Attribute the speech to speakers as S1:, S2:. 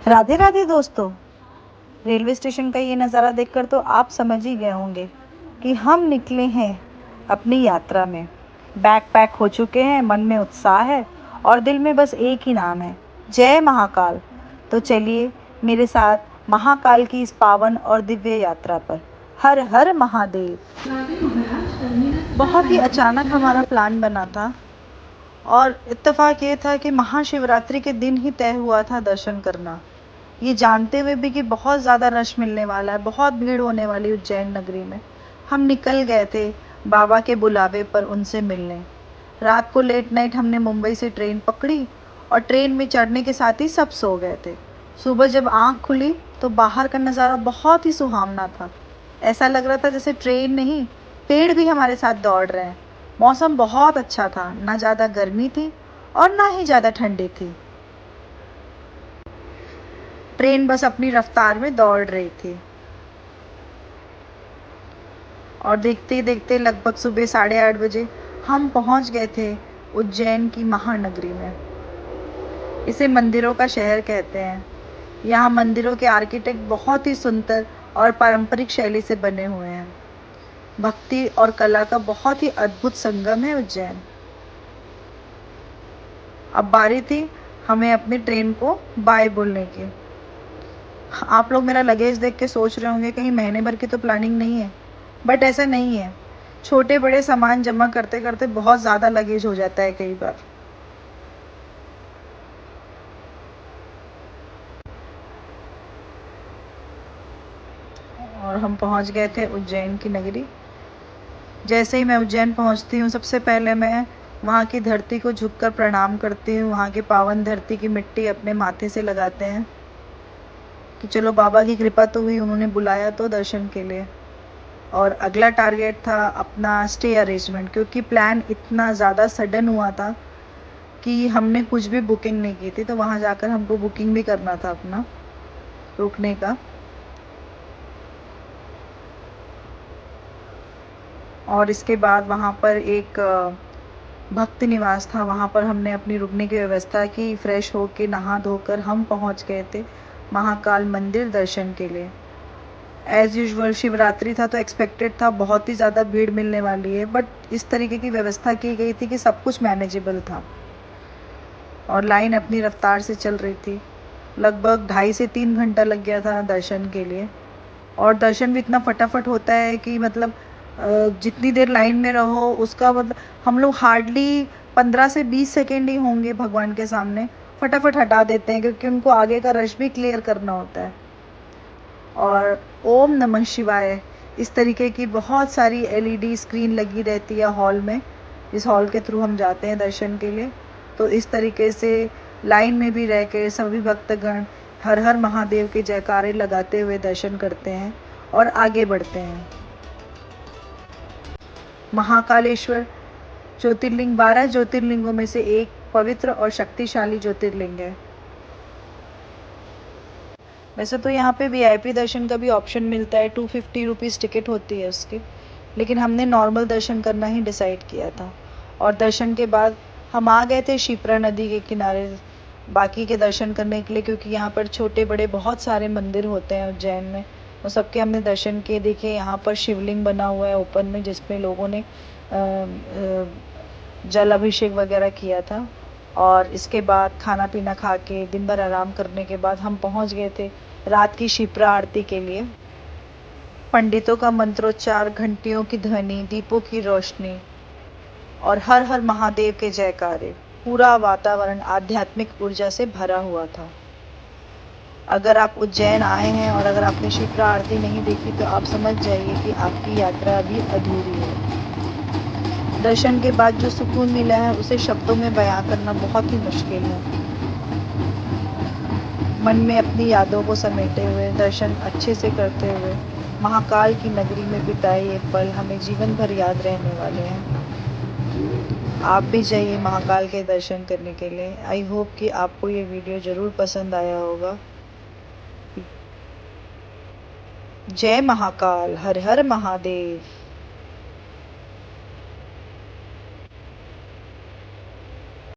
S1: राधे राधे दोस्तों। Railway station का ये नज़ारा देखकर तो आप समझ ही गए होंगे कि हम निकले हैं अपनी यात्रा में। बैग पैक हो चुके हैं, मन में उत्साह है और दिल में बस एक ही नाम है, जय महाकाल। तो चलिए मेरे साथ महाकाल की इस पावन और दिव्य यात्रा पर। हर हर महादेव। बहुत ही अचानक हमारा प्लान बना था और इत्तेफाक ये था कि महाशिवरात्रि के दिन ही तय हुआ था दर्शन करना, ये जानते हुए भी कि बहुत ज़्यादा रश मिलने वाला है, बहुत भीड़ होने वाली उज्जैन नगरी में। हम निकल गए थे बाबा के बुलावे पर उनसे मिलने। रात को लेट नाइट हमने मुंबई से ट्रेन पकड़ी और ट्रेन में चढ़ने के साथ ही सब सो गए थे। सुबह जब आँख खुली तो बाहर का नज़ारा बहुत ही सुहावना था। ऐसा लग रहा था जैसे ट्रेन नहीं, पेड़ भी हमारे साथ दौड़ रहे हैं। मौसम बहुत अच्छा था, ना ज़्यादा गर्मी थी और ना ही ज़्यादा ठंडी थी। ट्रेन बस अपनी रफ्तार में दौड़ रही थी और देखते देखते लगभग सुबह 8:30 बजे हम पहुंच गए थे उज्जैन की महानगरी में। इसे मंदिरों का शहर कहते हैं। यहाँ मंदिरों के आर्किटेक्ट बहुत ही सुंदर और पारंपरिक शैली से बने हुए हैं। भक्ति और कला का बहुत ही अद्भुत संगम है उज्जैन। अब बारी थी हमें अपनी ट्रेन को बाय बोलने की। आप लोग मेरा लगेज देख के सोच रहे होंगे कहीं महीने भर की तो प्लानिंग नहीं है, बट ऐसा नहीं है। छोटे बड़े सामान जमा करते करते बहुत ज़्यादा लगेज हो जाता है कई बार। और हम पहुंच गए थे उज्जैन की नगरी। जैसे ही मैं उज्जैन पहुंचती हूँ सबसे पहले मैं वहाँ की धरती को झुककर प्रणाम करती हूँ। वहाँ की पावन धरती की मिट्टी अपने माथे से लगाते हैं कि चलो बाबा की कृपा तो हुई, उन्होंने बुलाया तो दर्शन के लिए। और अगला टारगेट था अपना स्टे अरेंजमेंट, क्योंकि प्लान इतना ज़्यादा सडन हुआ था कि हमने कुछ भी बुकिंग नहीं की थी, तो वहाँ जाकर हमको बुकिंग भी करना था अपना रुकने का। और इसके बाद वहाँ पर एक भक्त निवास था, वहाँ पर हमने अपनी रुकने की व्यवस्था की। फ्रेश होके नहा धोकर हम पहुँच गए थे महाकाल मंदिर दर्शन के लिए। एज़ यूजुअल शिवरात्रि था तो एक्सपेक्टेड था बहुत ही ज़्यादा भीड़ मिलने वाली है, बट इस तरीके की व्यवस्था की गई थी कि सब कुछ मैनेजेबल था और लाइन अपनी रफ्तार से चल रही थी। लगभग 2.5 से 3 घंटा लग गया था दर्शन के लिए। और दर्शन भी इतना फटाफट होता है कि मतलब जितनी देर लाइन में रहो उसका मतलब हम लोग हार्डली 15 से 20 सेकेंड ही होंगे भगवान के सामने, फटाफट हटा देते हैं क्योंकि उनको आगे का रश भी क्लियर करना होता है। और ओम नमः शिवाय इस तरीके की बहुत सारी एलईडी स्क्रीन लगी रहती है हॉल में, इस हॉल के थ्रू हम जाते हैं दर्शन के लिए। तो इस तरीके से लाइन में भी रह के सभी भक्तगण हर हर महादेव के जयकारे लगाते हुए दर्शन करते हैं और आगे बढ़ते हैं। महाकालेश्वर ज्योतिर्लिंग 12 ज्योतिर्लिंगों में से एक पवित्र और शक्तिशाली ज्योतिर्लिंग है। वैसे तो यहाँ पे वीआईपी दर्शन का भी ऑप्शन मिलता है, 250 रुपीज़ टिकट होती है उसकी, लेकिन हमने नॉर्मल दर्शन करना ही डिसाइड किया था। और दर्शन के बाद हम आ गए थे शिप्रा नदी के किनारे बाकी के दर्शन करने के लिए, क्योंकि यहाँ पर छोटे बड़े बहुत सारे मंदिर होते हैं उज्जैन में, तो सबके हमने दर्शन किए। देखिए यहाँ पर शिवलिंग बना हुआ है ओपन में, जिसमें लोगों ने जल अभिषेक वगैरह किया था। और इसके बाद खाना पीना खा के दिन भर आराम करने के बाद हम पहुँच गए थे रात की शिप्रा आरती के लिए। पंडितों का मंत्रोच्चार, घंटियों की ध्वनि, दीपों की रोशनी और हर हर महादेव के जयकारे, पूरा वातावरण आध्यात्मिक ऊर्जा से भरा हुआ था। अगर आप उज्जैन आए हैं और अगर आपने शिप्रा आरती नहीं देखी तो आप समझ जाइए कि आपकी यात्रा अभी अधूरी है। दर्शन के बाद जो सुकून मिला है उसे शब्दों में बयां करना बहुत ही मुश्किल है। मन में अपनी यादों को समेटे हुए, दर्शन अच्छे से करते हुए महाकाल की नगरी में बिताए ये पल हमें जीवन भर याद रहने वाले हैं। आप भी जाइए महाकाल के दर्शन करने के लिए। आई होप कि आपको ये वीडियो ज़रूर पसंद आया होगा। जय महाकाल, हर हर महादेव।